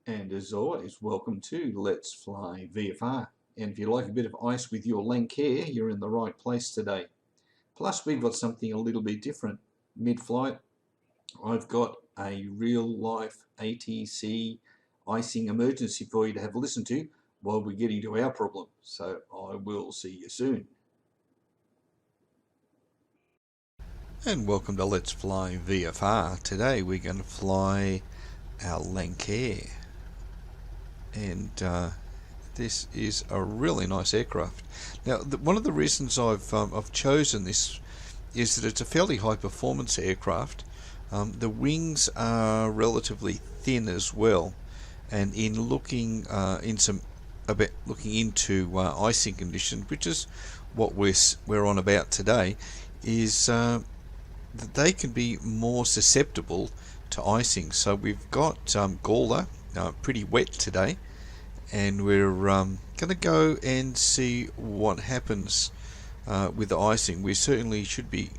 And as always, welcome to Let's Fly VFR. And if you like a bit of ice with your Lancair, you're in the right place today. Plus, we've got something a little bit different. Mid-flight, I've got a real-life ATC icing emergency for you to have a listen to while we're getting to our problem. So I will see you soon. And welcome to Let's Fly VFR. Today we're going to fly our Lancair. And this is a really nice aircraft. Now, one of the reasons I've chosen this is that it's a fairly high performance aircraft. The wings are relatively thin as well, and in looking into icing conditions, which is what we're on about today, is that they can be more susceptible to icing. So we've got Gawler pretty wet today, and we're going to go and see what happens with the icing. We certainly should be,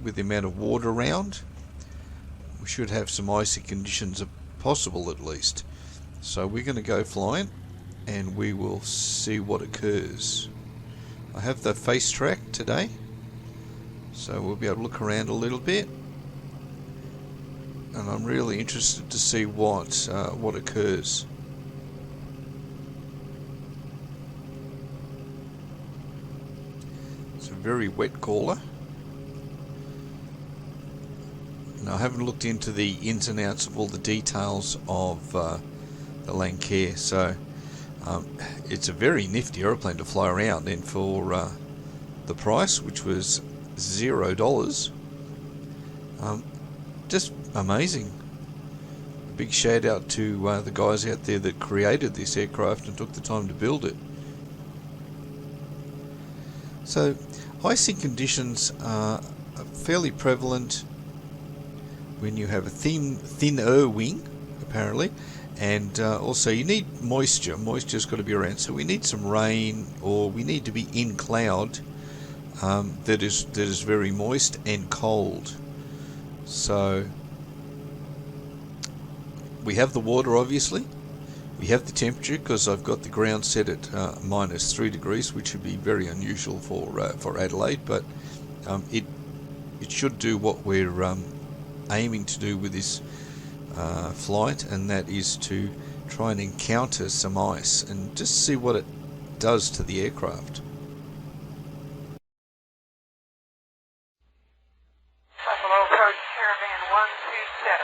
with the amount of water around, we should have some icy conditions possible at least. So we're going to go flying and we will see what occurs. I have the face track today, so we'll be able to look around a little bit, and I'm really interested to see what occurs. It's a very wet Gawler. Now, I haven't looked into the ins and outs of all the details of the Lancair, so it's a very nifty aeroplane to fly around, and for the price, which was $0, just amazing. A big shout out to the guys out there that created this aircraft and took the time to build it. So icing conditions are fairly prevalent when you have a thinner wing, apparently, and also you need moisture. Moisture's got to be around, so we need some rain, or we need to be in cloud that is very moist and cold. So we have the water, obviously. We have the temperature, because I've got the ground set at -3 degrees, which would be very unusual for Adelaide, but it should do what we're aiming to do with this flight, and that is to try and encounter some ice and just see what it does to the aircraft. Buffalo approach Caravan 127,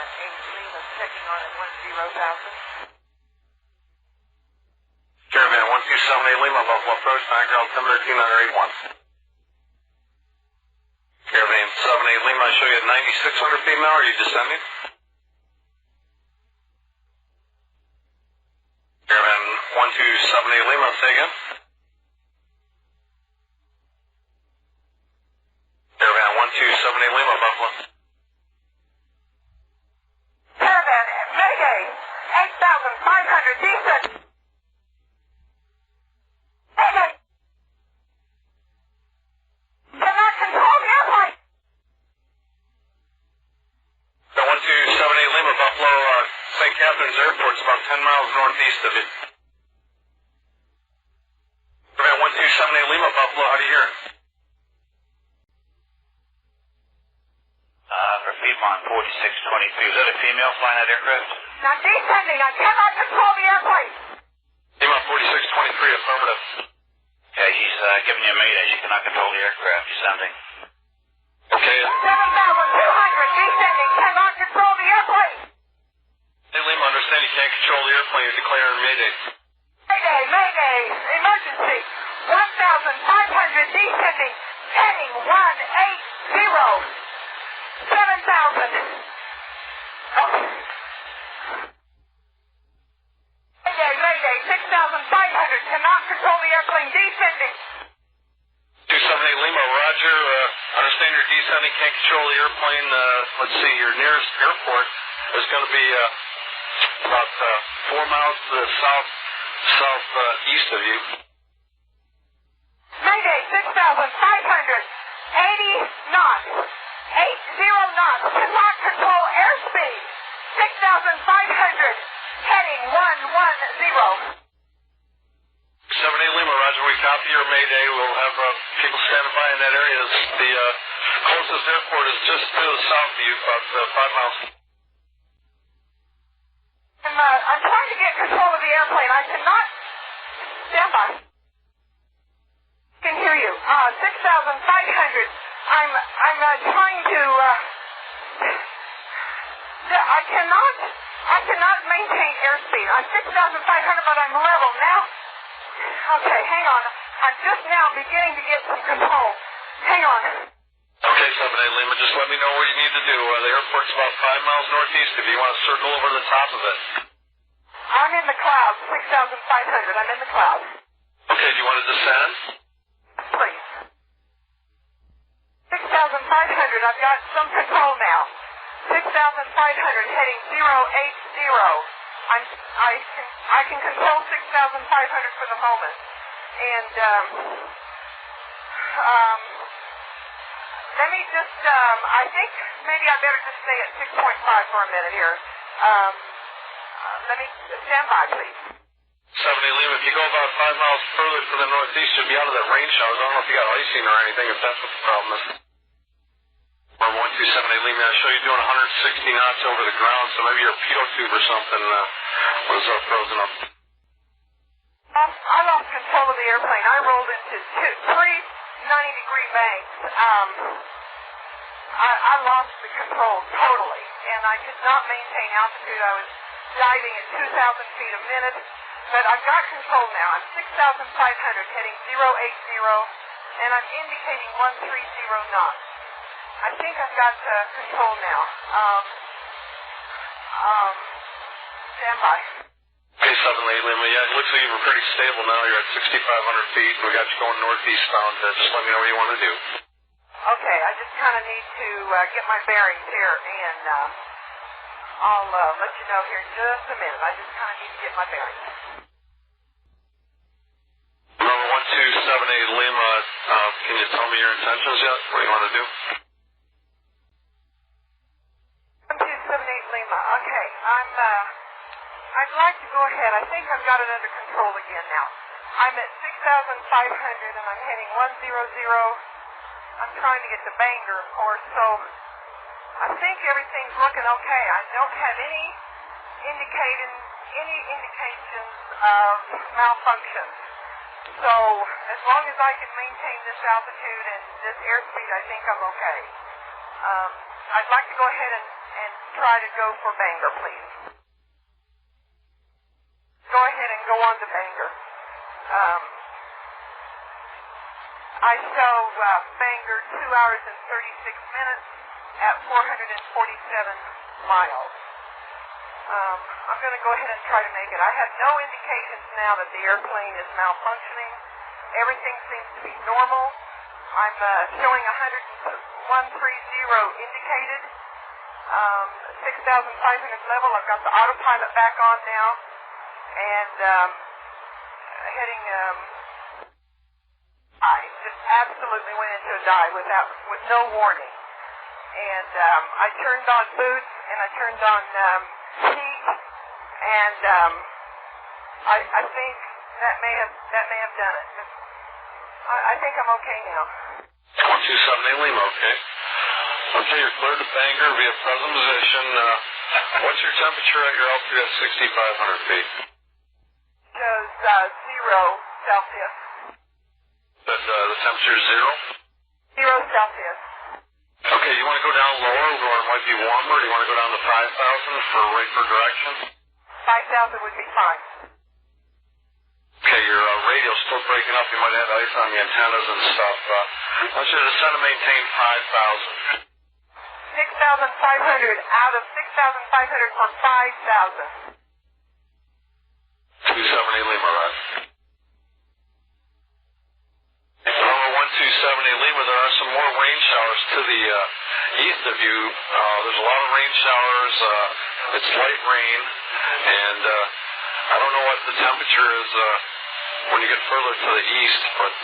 Lima checking on at 10,000. Caravan 127 Lima, Buffalo approach, background 1013 Caravan 78 Lima, I show you at 9,600 feet now. Are you descending? Caravan 1278 Lima, say again. Caravan 1278 Lima, Buffalo. Caravan, Mayday, 8,500, descent. Mayday. Cannot control the airplane. 1278 Lima, Buffalo, St. Catharines Airport is about 10 miles northeast of you. Caravan 1278 Lima, Buffalo, how do you hear? For Piedmont 4623, is that a female flying that aircraft? Now descending, I cannot control the airplane. Piedmont 4623, affirmative. Okay, she's giving you a mayday. She cannot control the aircraft. Descending. Okay. 7,200, descending, cannot control the airplane. Hey, Lima, understand you can't control the airplane. You're declaring Mayday. Mayday, Mayday, emergency, 1,500, descending, heading 180, 7,000. Mayday, Mayday, 6,500, cannot control the airplane, descending. 278 Lima, roger. Understand you're descending, can't control the airplane. Let's see, your nearest airport is going to be about 4 miles to the southeast of you. Mayday, 6,500, 80 knots, 80 knots, cannot control airspeed, 6,500, heading 1 78 Lima, Roger, we copy your Mayday. We'll have people standing by in that area. The closest airport is just to the south of you, about 5 miles. I'm trying to get control of the airplane. I cannot stand by. I can hear you. 6,500. I'm trying to. I cannot maintain airspeed. I'm 6,500, but I'm level now. Okay, hang on. I'm just now beginning to get some control. Hang on. Okay, 78 Lima, just let me know what you need to do. The airport's about 5 miles northeast if you want to circle over the top of it. I'm in the clouds, 6,500. I'm in the clouds. Okay, do you want to descend? Please. 6,500. I've got some control now. 6,500 heading 080. I can control 6,500 for the moment. And let me just I think maybe I better just stay at 6.5 for a minute here. Let me stand by, please. 70 Lima, if you go about 5 miles further to the northeast, you'll be out of that rain showers. I don't know if you got icing or anything, if that's what the problem is. Or 1278 Lima, I show you doing 160 knots over the ground, so maybe your pitot tube or something was frozen up. I lost control of the airplane. I rolled into three 90-degree banks. I lost the control totally, and I could not maintain altitude. I was diving at 2,000 feet a minute, but I've got control now. I'm 6,500 heading 080, and I'm indicating 130 knots. I think I've got control now. Stand by. Okay, 78 Lima, yeah, it looks like you were pretty stable now. You're at 6,500 feet. We got you going northeast bound. Just let me know what you want to do. Okay, I just kind of need to get my bearings here, and I'll let you know here in just a minute. I just kind of need to get my bearings. Number 1278 Lima, can you tell me your intentions yet? What do you want to do? 1278 Lima, okay, I'd like to go ahead. I think I've got it under control again now. I'm at 6,500 and I'm heading 100. I'm trying to get to Bangor, of course, so I think everything's looking okay. I don't have any indications of malfunction. So as long as I can maintain this altitude and this airspeed, I think I'm okay. I'd like to go ahead and try to go for Bangor, please. Go ahead and go on to Bangor. I show Bangor 2 hours and 36 minutes at 447 miles. I'm going to go ahead and try to make it. I have no indications now that the airplane is malfunctioning. Everything seems to be normal. I'm showing 130 indicated. 6,500 level. I've got the autopilot back on now. And heading, I just absolutely went into a dive with no warning. And I turned on boots and I turned on heat, and I think that may have done it. I think I'm okay now. 1278 Lima, okay. Okay, you're cleared to Bangor via present position. What's your temperature at your altitude at 6,500 feet? Shows 0 Celsius. The temperature is 0? 0 Celsius. Okay, you want to go down lower where it might be warmer, or do you want to go down to 5,000 for rate for direction? 5,000 would be fine. Okay, your radio's still breaking up. You might have ice on the antennas and stuff. I want you to descend and maintain 5,000. 6,500 out of 6,500 for 5,000. 278 Lima, right? Number 1278 Lima, there are some more rain showers to the east of you. There's a lot of rain showers. It's light rain, and I don't know what the temperature is when you get further to the east, but I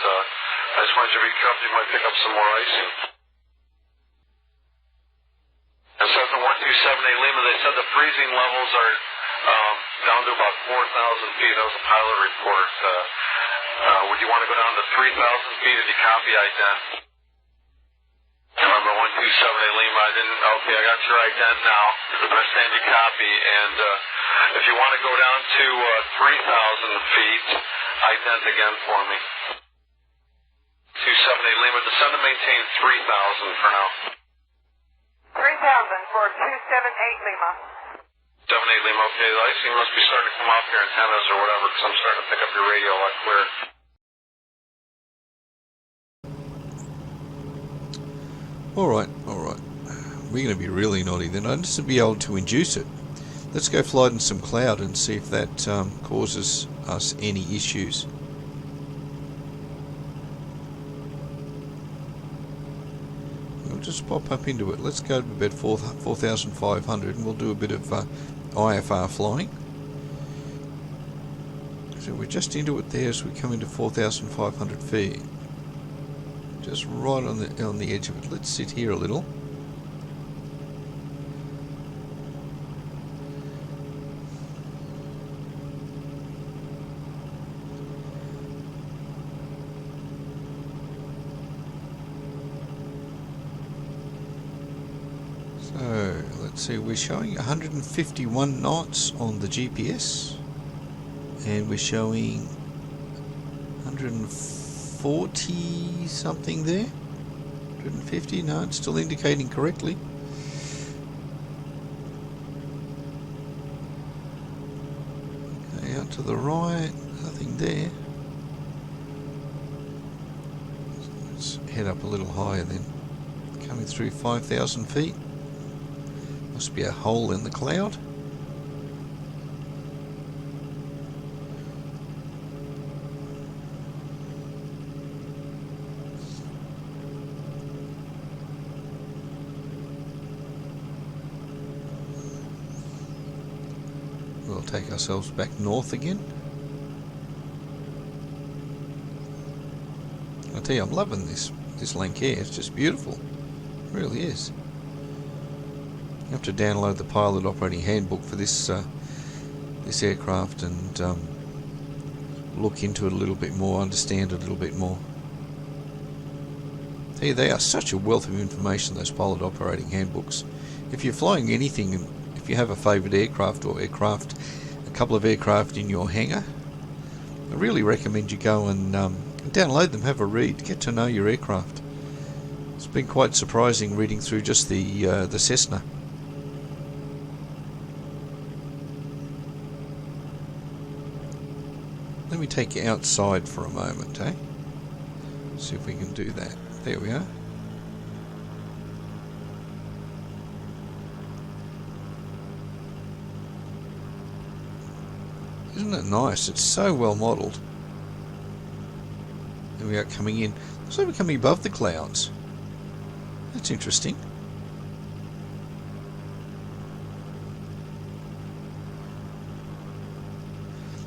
just wanted you to be careful. You might pick up some more icing. And Cessna 1278 Lima, they said the freezing levels are down down to about 4,000 feet. That was a pilot report. Would you want to go down to 3,000 feet if you copy ident? Remember 127 Lima, okay, I got your ident now. I understand you copy, and if you want to go down to 3,000 feet, ident again for me. 278 Lima, descend to maintain 3,000 for now. 3,000 for 278 Lima. 78 Lima, okay, the icing must be starting to come off your antennas or whatever, because I'm starting to pick up your radio a lot clear. Alright. We're going to be really naughty then. I just to be able to induce it. Let's go fly it in some cloud and see if that causes us any issues. We'll just pop up into it. Let's go to about 4,500 and we'll do a bit of IFR flying. So we're just into it there as we come into 4,500 feet. Just right on the edge of it. Let's sit here a little. So let's see, we're showing 151 knots on the GPS, and we're showing 140 something there. 150, no, it's still indicating correctly. Okay, out to the right, nothing there. Let's head up a little higher then. Coming through 5,000 feet. Must be a hole in the cloud. We'll take ourselves back north again. I tell you, I'm loving this Lancair. It's just beautiful. It really is. You have to download the pilot operating handbook for this this aircraft and look into it a little bit more, understand it a little bit more. I tell you, they are such a wealth of information, those pilot operating handbooks. If you're flying anything, and if you have a favourite aircraft or a couple of aircraft in your hangar, I really recommend you go and download them, have a read, get to know your aircraft. It's been quite surprising reading through just the Cessna. Let me take you outside for a moment, eh? See if we can do that. There we are. Isn't it nice? It's so well modelled. There we are coming in. Looks like we're coming above the clouds. That's interesting.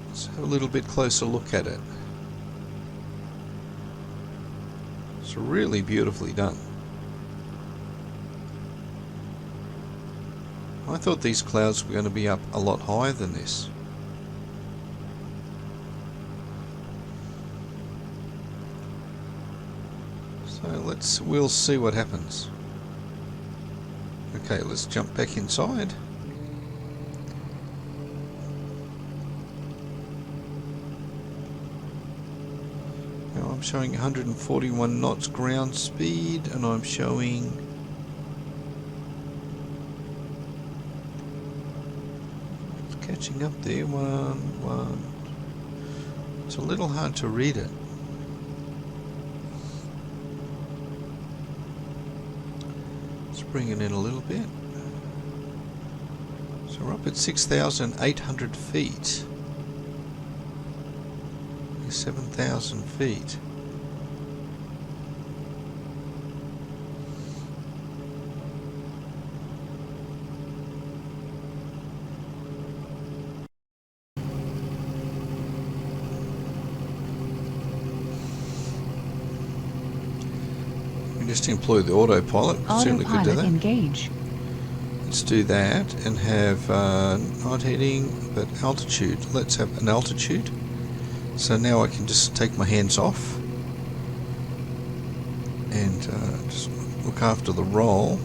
Let's have a little bit closer look at it. It's really beautifully done. I thought these clouds were going to be up a lot higher than this. So we'll see what happens. Okay, let's jump back inside. Now I'm showing 141 knots ground speed, and I'm showing it's catching up there. One. It's a little hard to read it. Bring it in a little bit. So we're up at 6,800 feet. 7,000 feet. Just employ the autopilot. Certainly could do that. Engage. Let's do that and have not heading but altitude. Let's have an altitude. So now I can just take my hands off and just look after the roll.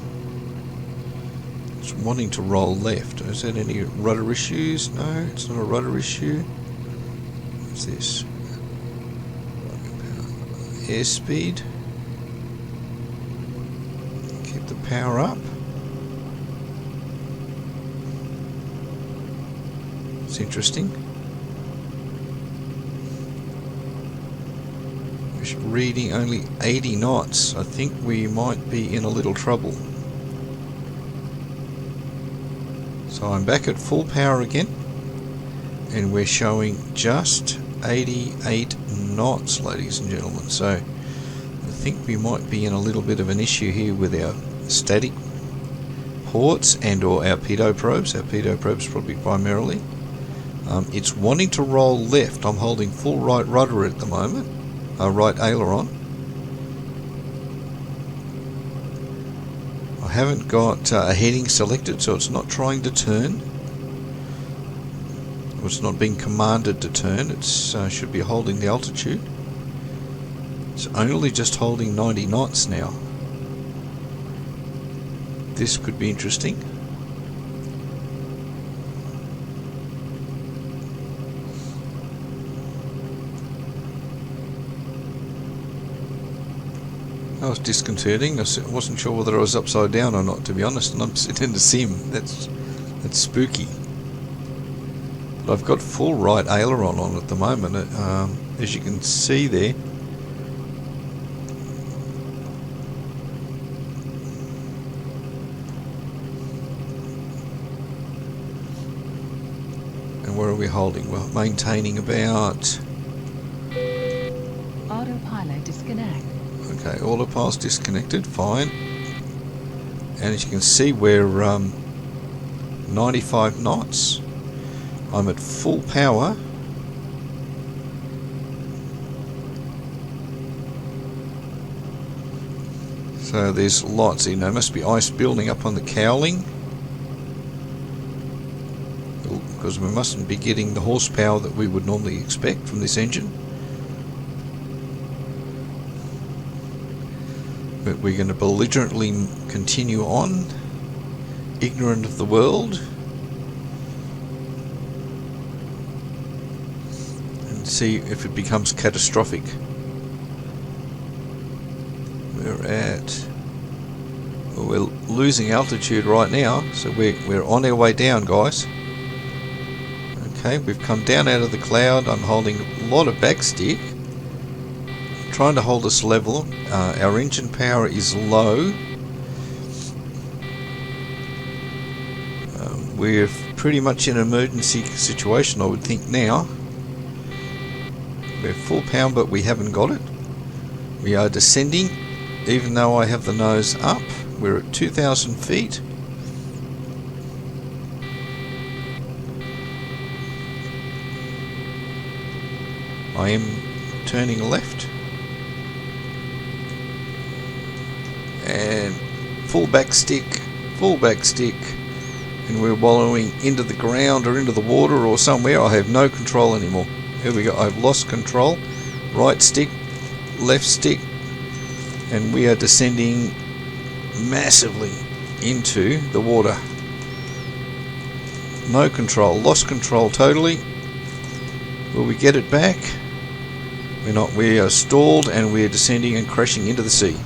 It's wanting to roll left. Is that any rudder issues? No, it's not a rudder issue. What's this? Airspeed. Keep the power up. It's interesting. We're reading only 80 knots. I think we might be in a little trouble. So I'm back at full power again, and we're showing just 88 knots, ladies and gentlemen. So I think we might be in a little bit of an issue here with our static ports and or our pitot probes. Our pitot probes probably primarily. It's wanting to roll left. I'm holding full right rudder at the moment, right aileron. I haven't got a heading selected, so it's not trying to turn. Or it's not being commanded to turn. It should be holding the altitude. It's only just holding 90 knots now. This could be interesting. That was disconcerting. I wasn't sure whether I was upside down or not, to be honest, and I'm sitting in the sim. That's spooky. But I've got full right aileron on at the moment, as you can see there. And where are we holding? Well, maintaining about... Autopilot disconnect. Okay, autopilot's disconnected, fine. And as you can see, we're 95 knots. I'm at full power. So there's lots, there must be ice building up on the cowling, because we mustn't be getting the horsepower that we would normally expect from this engine. But we're going to belligerently continue on, ignorant of the world, and see if it becomes catastrophic. We're losing altitude right now, so we're on our way down, guys. Okay, we've come down out of the cloud. I'm holding a lot of backstick, trying to hold us level. Our engine power is low. We're pretty much in an emergency situation, I would think now. We're full power, but we haven't got it. We are descending, even though I have the nose up. We're at 2,000 feet. I am turning left. And full back stick, and we're wallowing into the ground or into the water or somewhere. I have no control anymore. Here we go, I've lost control. Right stick, left stick, and we are descending massively into the water. No control, lost control totally. Will we get it back? We're not. We are stalled and we're descending and crashing into the sea.